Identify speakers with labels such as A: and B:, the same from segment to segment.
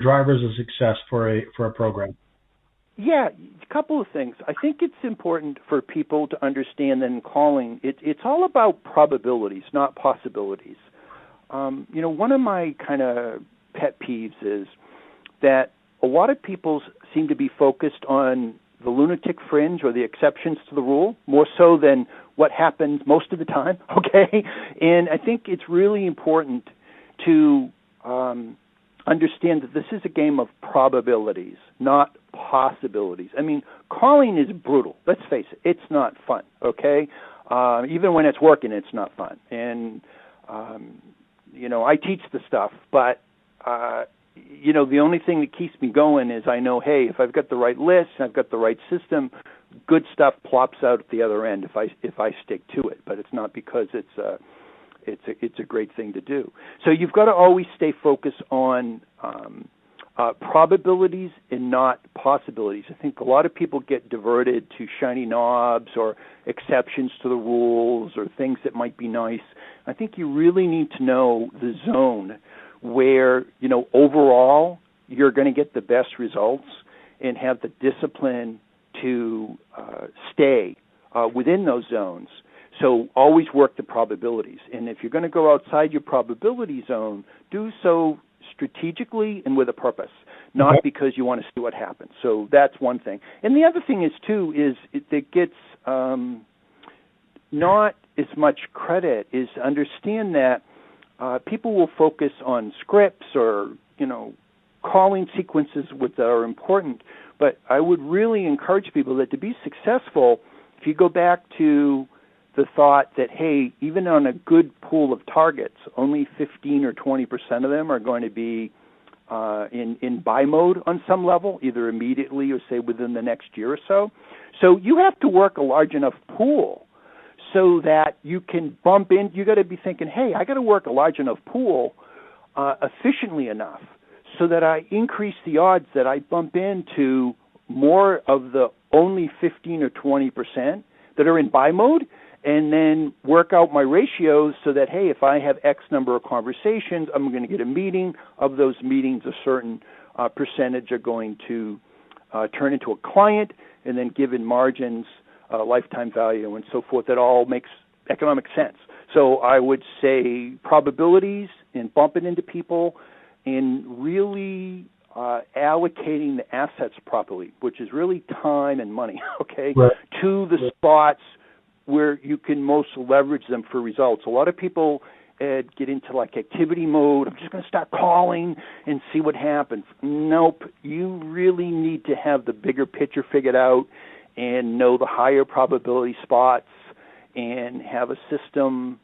A: drivers of success for a program?
B: Yeah, a couple of things. I think it's important for people to understand that in calling, it's all about probabilities, not possibilities. One of my kind of pet peeves is that a lot of people seem to be focused on the lunatic fringe or the exceptions to the rule, more so than what happens most of the time, okay? And I think it's really important to understand that this is a game of probabilities, not possibilities. I mean, calling is brutal. Let's face it. It's not fun, okay? Even when it's working, it's not fun. And, I teach the stuff, but, the only thing that keeps me going is I know, hey, if I've got the right list, and I've got the right system, good stuff plops out at the other end if I stick to it. But it's not because it's a great thing to do. So you've got to always stay focused on probabilities and not possibilities. I think a lot of people get diverted to shiny knobs or exceptions to the rules or things that might be nice. I think you really need to know the zone where, overall you're going to get the best results and have the discipline to stay within those zones. So always work the probabilities. And if you're going to go outside your probability zone, do so strategically and with a purpose, not because you want to see what happens. So that's one thing. And the other thing is, too, it gets not as much credit, is understand that people will focus on scripts or, calling sequences which are important. But I would really encourage people that to be successful, if you go back to the thought that, hey, even on a good pool of targets, only 15 or 20% of them are going to be in buy mode on some level, either immediately or, say, within the next year or so. So you have to work a large enough pool so that you can bump in. You got to be thinking, hey, I got to work a large enough pool efficiently enough so that I increase the odds that I bump into more of the only 15 or 20% that are in buy mode, and then work out my ratios so that, hey, if I have X number of conversations, I'm going to get a meeting. Of those meetings, a certain percentage are going to turn into a client, and then given margins, lifetime value, and so forth, that all makes economic sense. So I would say probabilities and bumping into people and really allocating the assets properly, which is really time and money, okay,
A: right,
B: to the spots where you can most leverage them for results. A lot of people get into like activity mode. I'm just going to start calling and see what happens. Nope. You really need to have the bigger picture figured out and know the higher probability spots and have a system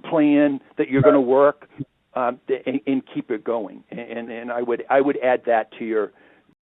B: plan that you're going to work and keep it going. And I would add that to your